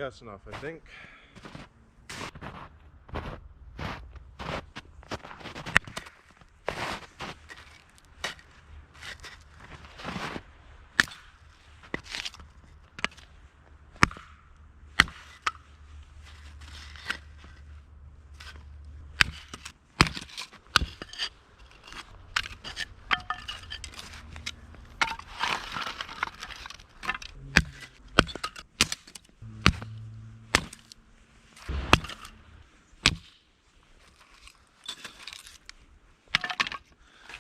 That's enough, I think.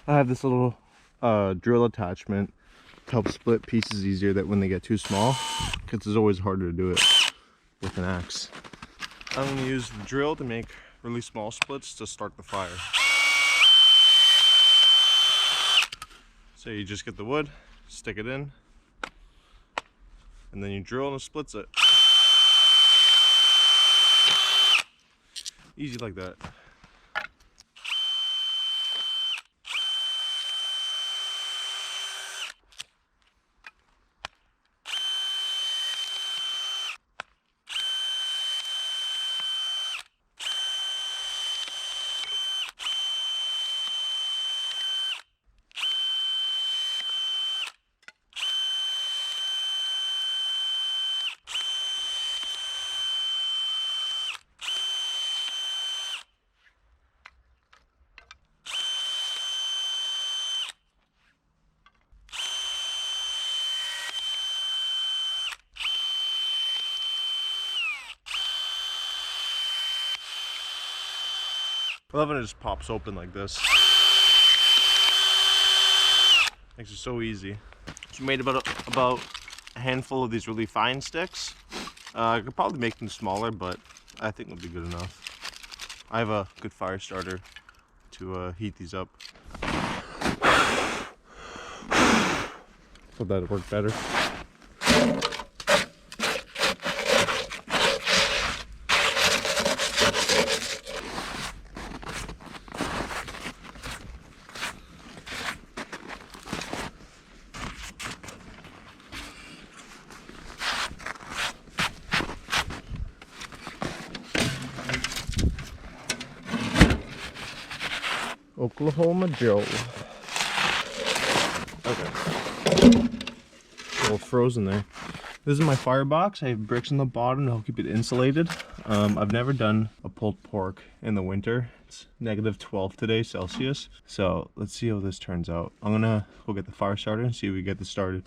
I have this little drill attachment to help split pieces easier that when they get too small, because it's always harder to do it with an axe. I'm going to use the drill to make really small splits to start the fire. So you just get the wood, stick it in, and then you drill and it splits it. Easy like that. I love when it just pops open like this. Makes it so easy. So we made about a handful of these really fine sticks. I could probably make them smaller, but I think it'll be good enough. I have a good fire starter to heat these up. So that'd work better. Oklahoma Joe. Okay. A little frozen there. This is my firebox. I have bricks in the bottom to help keep it insulated. I've never done a pulled pork in the winter. It's -12 today Celsius. So let's see how this turns out. I'm gonna go get the fire starter and see if we get this started.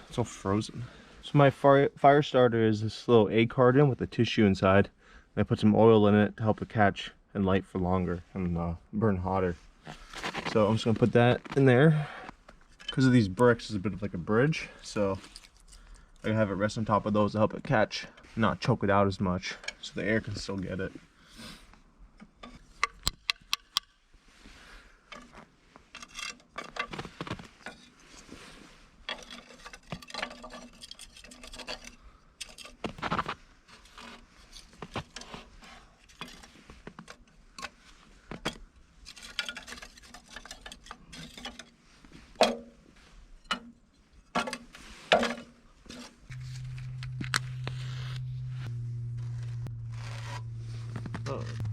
It's all frozen. So my fire starter is this little egg carton with a tissue inside. And I put some oil in it to help it catch and light for longer and burn hotter. So I'm just gonna put that in there. Because of these bricks, it's a bit of like a bridge, so I have it rest on top of those to help it catch, not choke it out as much, so the air can still get it.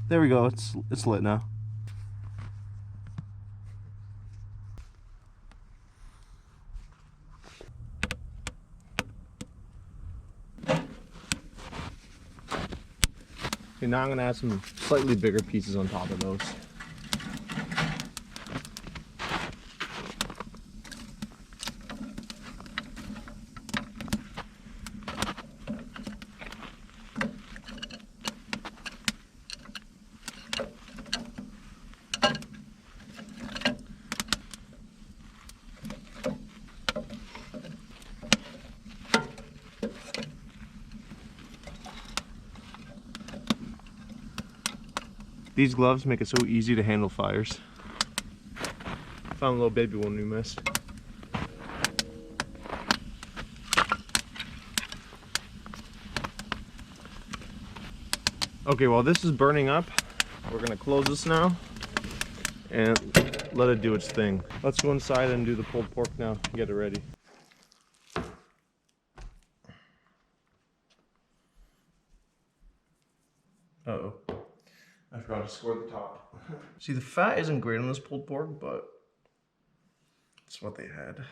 There we go, it's lit now. Okay, now I'm gonna add some slightly bigger pieces on top of those. These gloves make it so easy to handle fires. Found a little baby one we missed. Okay, while this is burning up, we're gonna close this now and let it do its thing. Let's go inside and do the pulled pork now and get it ready. I forgot to score the top. See, the fat isn't great on this pulled pork, but it's what they had.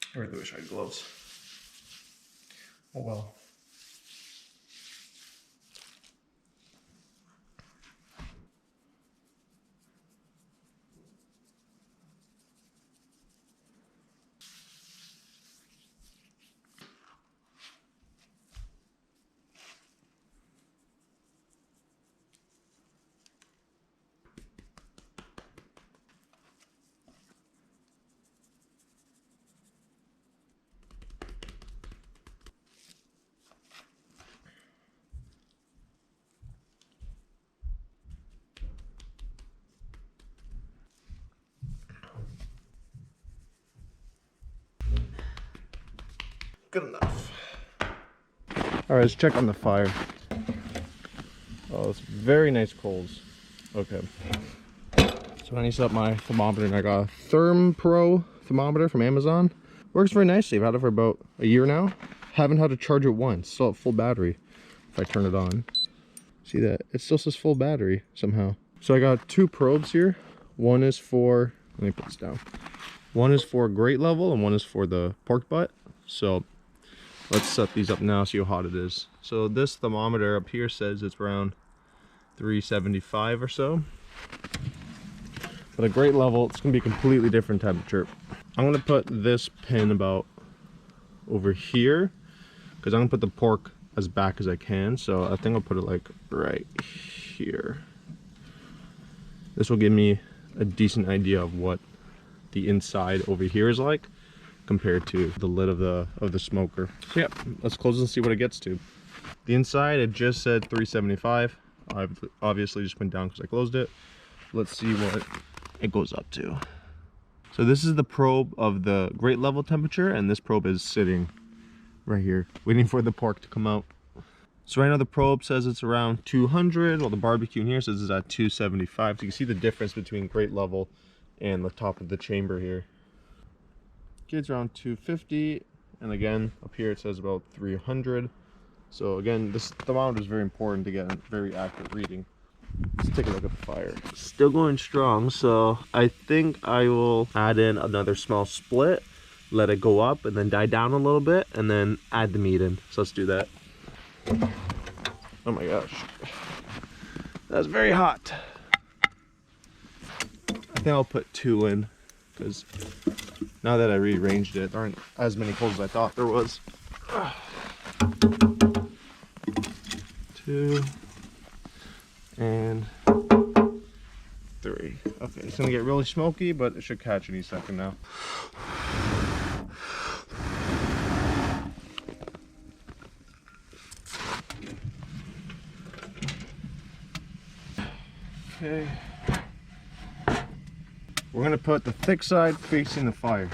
I really wish I had gloves. Oh well. Good enough. All right, let's check on the fire. Oh, it's very nice coals. Okay. So I need to set up my thermometer, and I got a ThermPro thermometer from Amazon. Works very nicely. I've had it for about a year now. Haven't had to charge it once. Still at full battery if I turn it on. See that? It still says full battery somehow. So I got two probes here. One is for, let me put this down. One is for grate level and one is for the pork butt. So let's set these up now, see how hot it is. So this thermometer up here says it's around 375 or so. But at grate level, it's gonna be a completely different temperature. I'm gonna put this pin about over here because I'm gonna put the pork as back as I can. So I think I'll put it like right here. This will give me a decent idea of what the inside over here is like compared to the lid of the smoker. So yeah, let's close and see what it gets to. The inside, it just said 375. I've obviously just went down because I closed it. Let's see what it goes up to. So this is the probe of the grate level temperature, and this probe is sitting right here, waiting for the pork to come out. So right now the probe says it's around 200, while the barbecue in here says it's at 275. So you can see the difference between grate level and the top of the chamber here. It's around 250, and again up here it says about 300. So again, this thermometer is very important to get a very accurate reading. Let's take a look at the fire. Still going strong, so I think I will add in another small split, let it go up and then die down a little bit, and then add the meat in. So let's do that. Oh my gosh, that's very hot. I think I'll put 2 in because now that I rearranged it, there aren't as many coals as I thought there was. 2 and 3. Okay, it's gonna get really smoky, but it should catch any second now. Okay. We're gonna put the thick side facing the fire.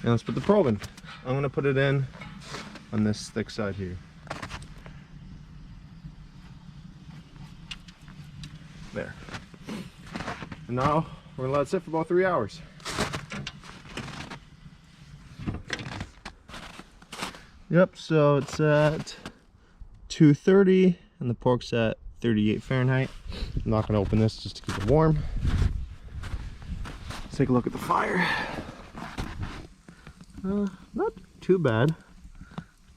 And let's put the probe in. I'm gonna put it in on this thick side here. There. And now we're gonna let it sit for about 3 hours. Yep, so it's at 230 and the pork's at 38 Fahrenheit. I'm not gonna open this just to keep it warm. Let's take a look at the fire. Not too bad.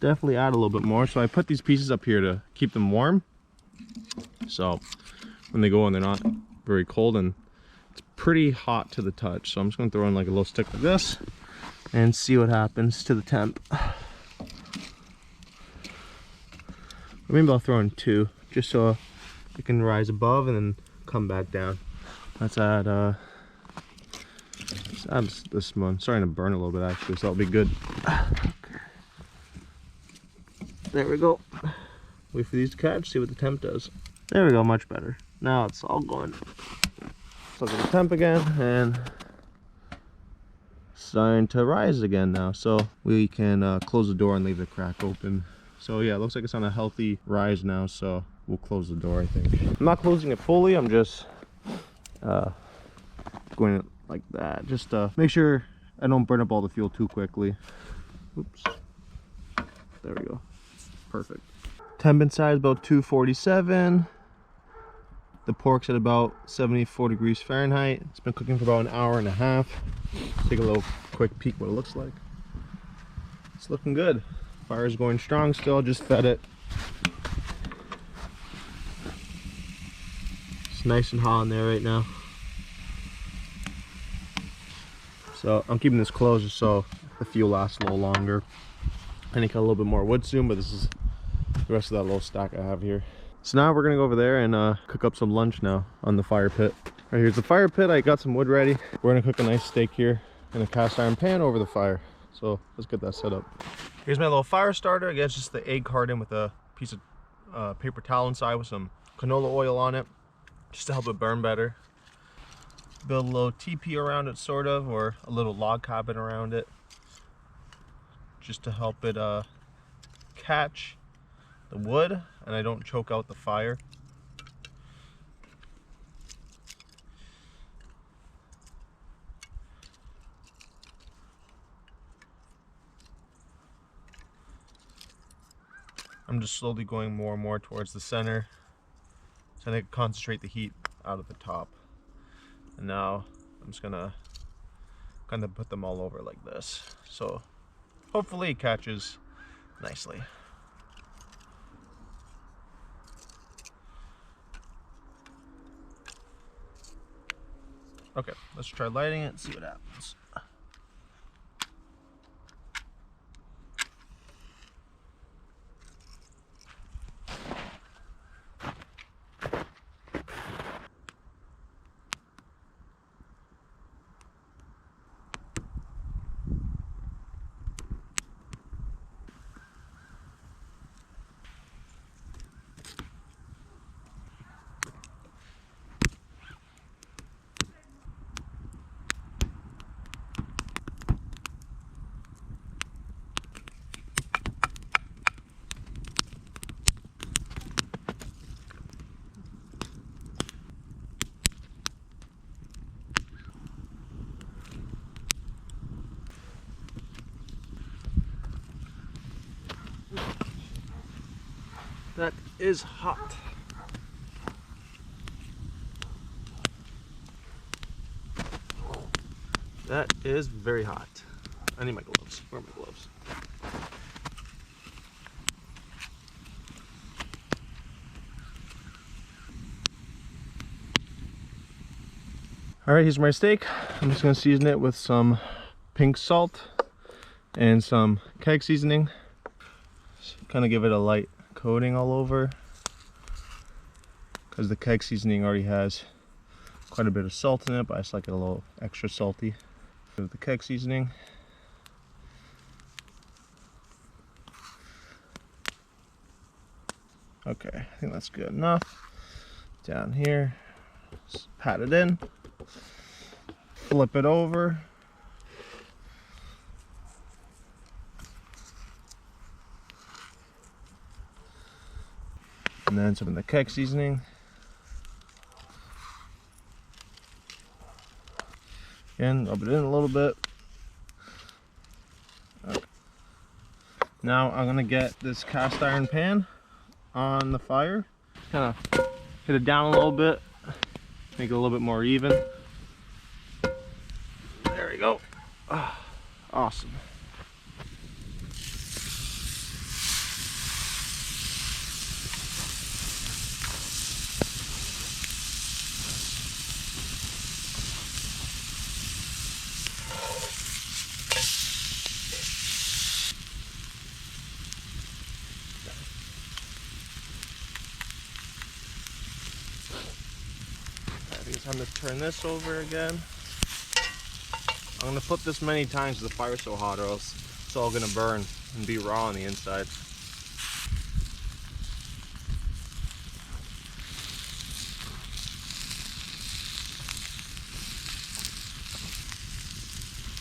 Definitely add a little bit more. So I put these pieces up here to keep them warm. So when they go in, they're not very cold, and it's pretty hot to the touch. So I'm just gonna throw in like a little stick like this and see what happens to the temp. Maybe I'll throw in 2 just so it can rise above and then come back down. Let's add this one starting to burn a little bit actually, so that'll be good. Okay. There we go. Wait for these to catch, see what the temp does. There we go, much better. Now it's all going. Let's look at the temp again, and starting to rise again now. So we can close the door and leave the crack open. So yeah, it looks like it's on a healthy rise now, so we'll close the door, I think. I'm not closing it fully, I'm just going like that, just to make sure I don't burn up all the fuel too quickly. Oops. There we go. Perfect. Temp inside about 247. The pork's at about 74 degrees Fahrenheit. It's been cooking for about an hour and a half. Take a little quick peek what it looks like. It's looking good. Fire's going strong still, just fed it. It's nice and hot in there right now. So I'm keeping this closed just so the fuel lasts a little longer. I need a little bit more wood soon, but this is the rest of that little stack I have here. So now we're gonna go over there and cook up some lunch now on the fire pit. Right, here's the fire pit. I got some wood ready. We're gonna cook a nice steak here in a cast iron pan over the fire. So let's get that set up. Here's my little fire starter. Again, it's just the egg carton with a piece of paper towel inside with some canola oil on it, just to help it burn better. Build a little teepee around it, sort of, or a little log cabin around it, just to help it catch the wood and I don't choke out the fire. I'm just slowly going more and more towards the center so I can concentrate the heat out of the top. And now I'm just gonna kind of put them all over like this. So hopefully it catches nicely. Okay, let's try lighting it and see what happens. That is hot. That is very hot. I need my gloves. Where are my gloves? Alright, here's my steak. I'm just going to season it with some pink salt and some keg seasoning. Just kind of give it a light coating all over, because the keg seasoning already has quite a bit of salt in it, but I just like it a little extra salty. With the keg seasoning. Okay, I think that's good enough. Down here, just pat it in, flip it over. And then some of the keg seasoning. Again, rub it in a little bit. Okay. Now I'm gonna get this cast iron pan on the fire. Kind of hit it down a little bit, make it a little bit more even. There we go. Awesome. I think it's time to turn this over again. I'm gonna put this many times because the fire's so hot, or else it's all gonna burn and be raw on the inside.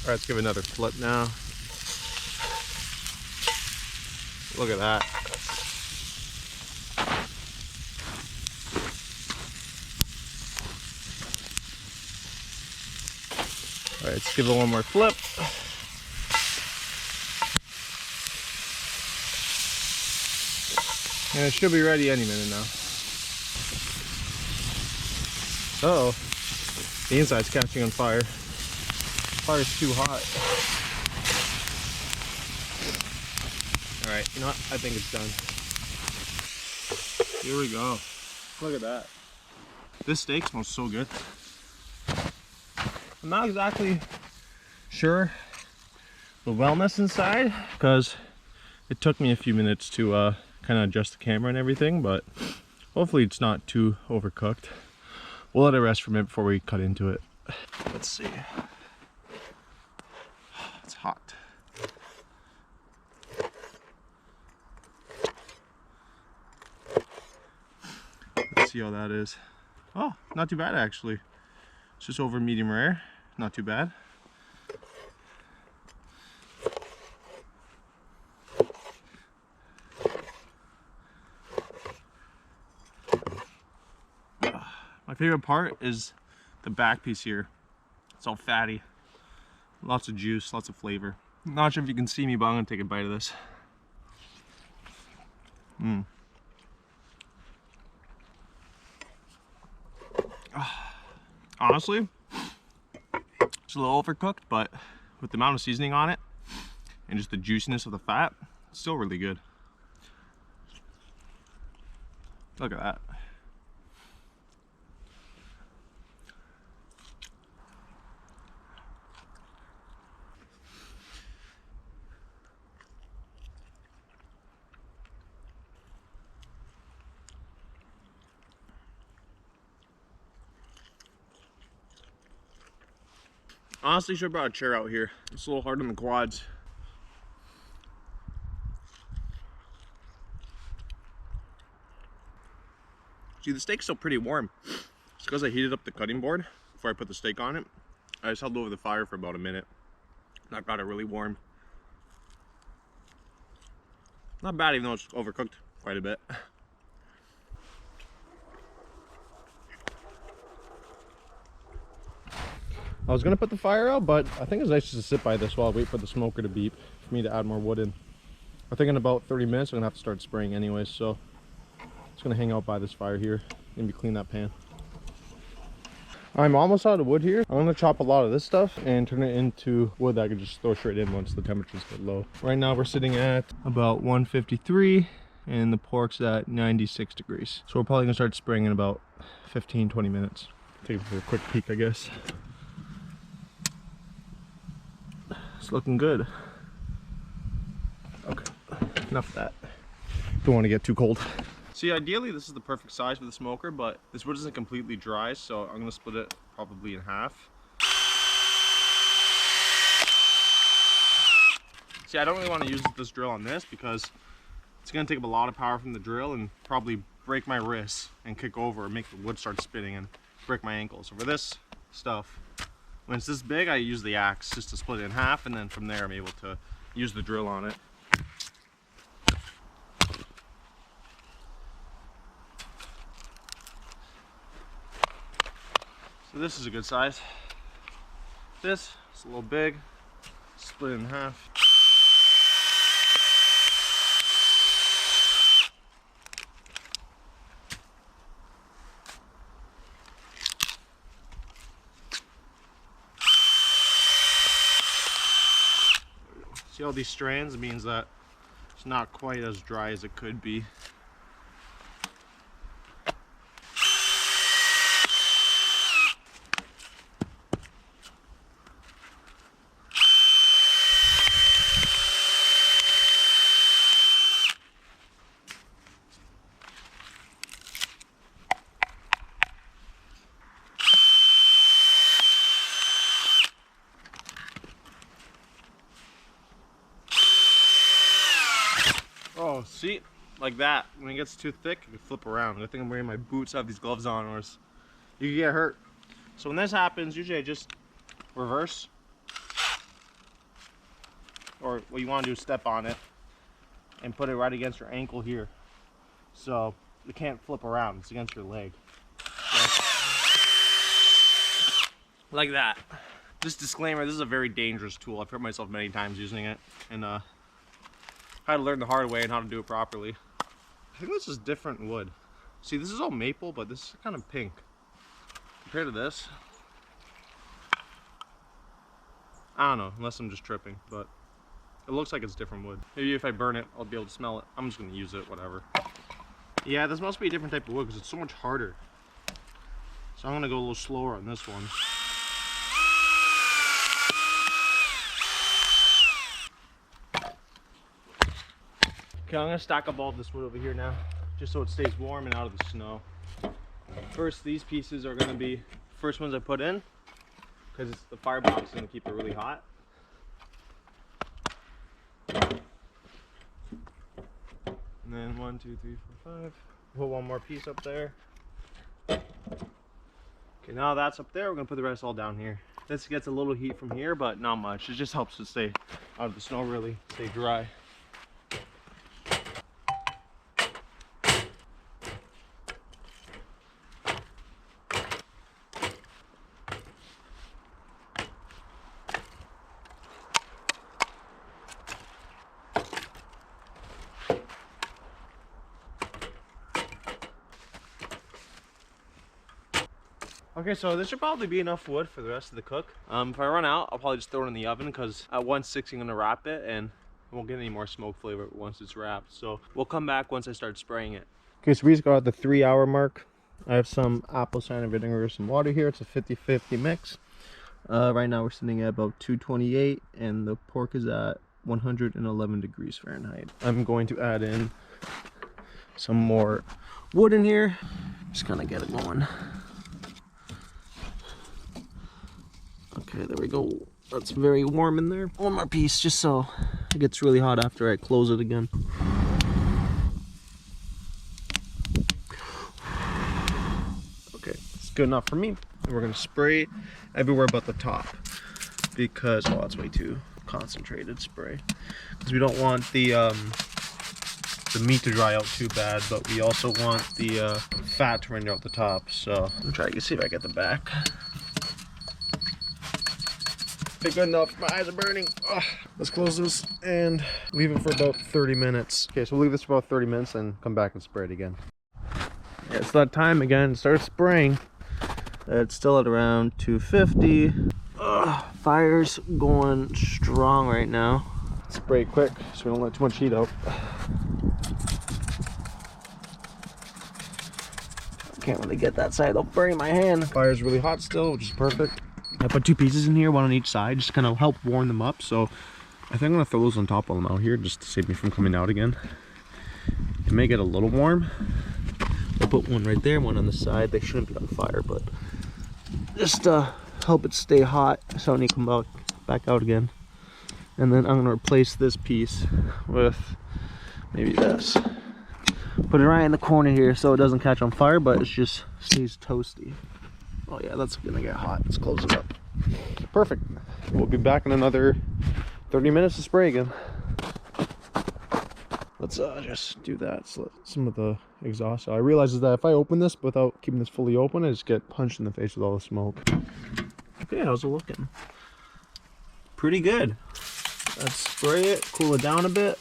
All right, let's give it another flip now. Look at that. All right, let's give it one more flip. And it should be ready any minute now. Uh-oh, the inside's catching on fire. Fire's too hot. All right, you know what? I think it's done. Here we go. Look at that. This steak smells so good. I'm not exactly sure the wellness inside because it took me a few minutes to kind of adjust the camera and everything, but hopefully it's not too overcooked. We'll let it rest for a minute before we cut into it. Let's see. It's hot. Let's see how that is. Oh, not too bad actually. It's just over medium rare. Not too bad. My favorite part is the back piece here. It's all fatty. Lots of juice, lots of flavor. Not sure if you can see me, but I'm gonna take a bite of this. Honestly, it's a little overcooked, but with the amount of seasoning on it and just the juiciness of the fat, it's still really good. Look at that. Honestly, should have brought a chair out here. It's a little hard on the quads. See, the steak's still pretty warm. It's because I heated up the cutting board before I put the steak on it. I just held it over the fire for about a minute. That got it really warm. Not bad, even though it's overcooked quite a bit. I was gonna put the fire out, but I think it's nice just to sit by this while I wait for the smoker to beep for me to add more wood in. I think in about 30 minutes I'm gonna have to start spraying anyways, so it's gonna hang out by this fire here. Maybe clean that pan. I'm almost out of wood here. I'm gonna chop a lot of this stuff and turn it into wood that I can just throw straight in once the temperatures get low. Right now we're sitting at about 153 and the pork's at 96 degrees. So we're probably gonna start spraying in about 15-20 minutes. Take it for a quick peek, I guess. It's looking good. Okay, enough of that. Don't want to get too cold. See, ideally this is the perfect size for the smoker, but this wood isn't completely dry, so I'm gonna split it probably in half. See, I don't really want to use this drill on this because it's gonna take up a lot of power from the drill and probably break my wrists and kick over and make the wood start spinning and break my ankles. So for this stuff, when it's this big, I use the axe just to split it in half, and then from there I'm able to use the drill on it. So this is a good size. This is a little big, split it in half. See all these strands? It means that it's not quite as dry as it could be. Oh, see? Like that. When it gets too thick, it can flip around. I think I'm wearing my boots, I have these gloves on, or else you can get hurt. So when this happens, usually I just reverse. Or what you want to do is step on it and put it right against your ankle here. So it can't flip around, it's against your leg. Like that. Just disclaimer, this is a very dangerous tool. I've hurt myself many times using it. And I had to learn the hard way and how to do it properly. I think this is different wood. See, this is all maple, but this is kind of pink. Compared to this, I don't know, unless I'm just tripping, but it looks like it's different wood. Maybe if I burn it, I'll be able to smell it. I'm just gonna use it, whatever. Yeah, this must be a different type of wood because it's so much harder. So I'm gonna go a little slower on this one. Okay, I'm gonna stack up all of this wood over here now, just so it stays warm and out of the snow. First, these pieces are gonna be first ones I put in, because it's the firebox is gonna keep it really hot. And then 1, 2, 3, 4, 5. Put one more piece up there. Okay, now that's up there. We're gonna put the rest all down here. This gets a little heat from here, but not much. It just helps to stay out of the snow, really stay dry. Okay, so this should probably be enough wood for the rest of the cook. If I run out, I'll probably just throw it in the oven because at 160 I'm gonna wrap it and I won't get any more smoke flavor once it's wrapped. So we'll come back once I start spraying it. Okay, so we just got at the 3-hour mark. I have some apple cider vinegar, some water here. It's a 50-50 mix. Right now we're sitting at about 228 and the pork is at 111 degrees Fahrenheit. I'm going to add in some more wood in here. Just kind of get it going. Okay, there we go. That's very warm in there. One more piece just so it gets really hot after I close it again. Okay, it's good enough for me. We're gonna spray everywhere but the top because, well, that's way too concentrated spray. Because we don't want the meat to dry out too bad, but we also want the fat to render out the top. So I'm gonna try to see if I get the back. Good enough, my eyes are burning. Ugh. Let's close this and leave it for about 30 minutes. Okay, so we'll leave this for about 30 minutes and come back and spray it again. Yeah, it's that time again, start spraying. It's still at around 250. Ugh, fire's going strong right now. Spray quick so we don't let too much heat out. Can't really get that side, I'll burn my hand. Fire's really hot still, which is perfect. I put 2 pieces in here, one on each side, just to kind of help warm them up. So I think I'm gonna throw those on top of them out here just to save me from coming out again. It may get a little warm. I'll put one right there, one on the side. They shouldn't be on fire, but just help it stay hot so I don't need to come back out again. And then I'm gonna replace this piece with maybe this. Put it right in the corner here so it doesn't catch on fire, but it just stays toasty. Oh yeah, that's gonna get hot. Let's close it up. Perfect. We'll be back in another 30 minutes to spray again. Let's just do that. So some of the exhaust. So I realized that if I open this without keeping this fully open, I just get punched in the face with all the smoke. Okay, how's it looking? Pretty good. Let's spray it, cool it down a bit.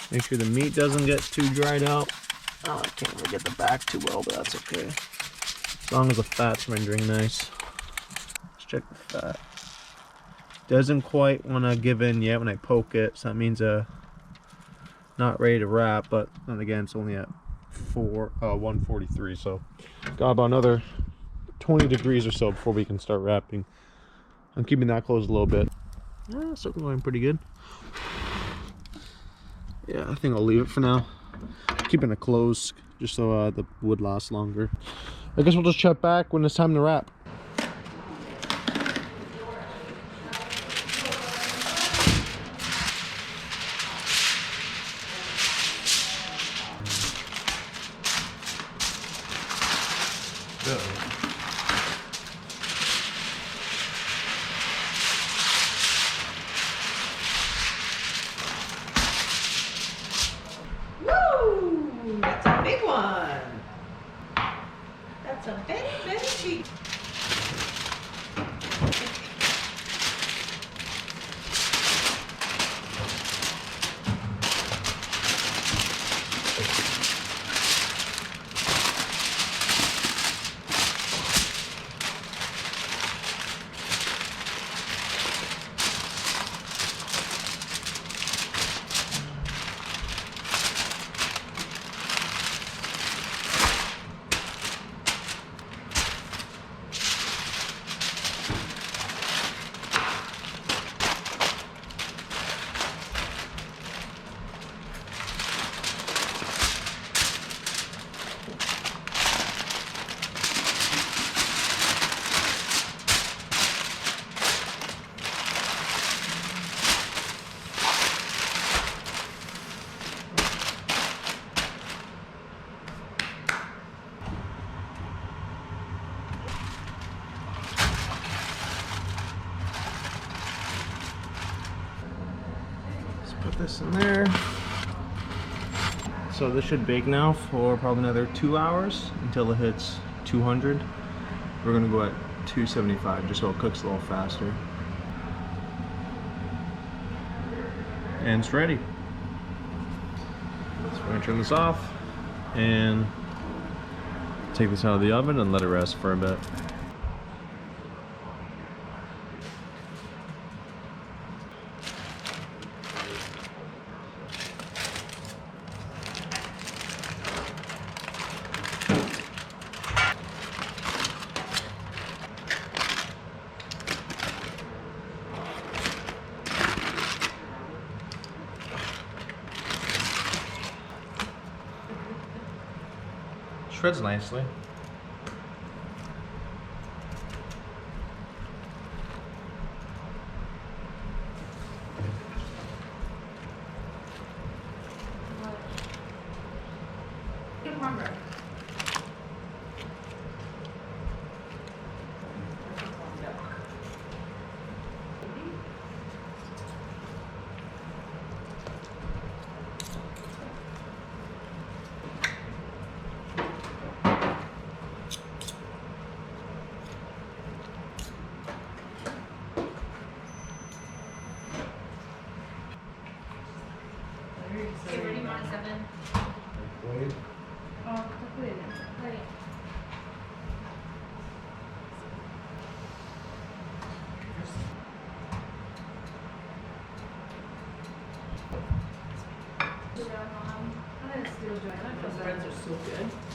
Make sure the meat doesn't get too dried out. Oh, I can't really get the back too well, but that's okay. As long as the fat's rendering nice. Let's check the fat. Doesn't quite want to give in yet when I poke it, so that means not ready to wrap, but then again it's only at 143, so got about another 20 degrees or so before we can start wrapping. I'm keeping that closed a little bit. Yeah, it's looking going pretty good. Yeah, I think I'll leave it for now. Keeping it closed just so the wood lasts longer. I guess we'll just check back when it's time to wrap. Put this in there. So this should bake now for probably another 2 hours until it hits 200. We're gonna go at 275 just so it cooks a little faster. And it's ready. So we're gonna turn this off and take this out of the oven and let it rest for a bit. Shreds nicely. Okay, ready, 1 7. Oh, wait. Those breads are so good.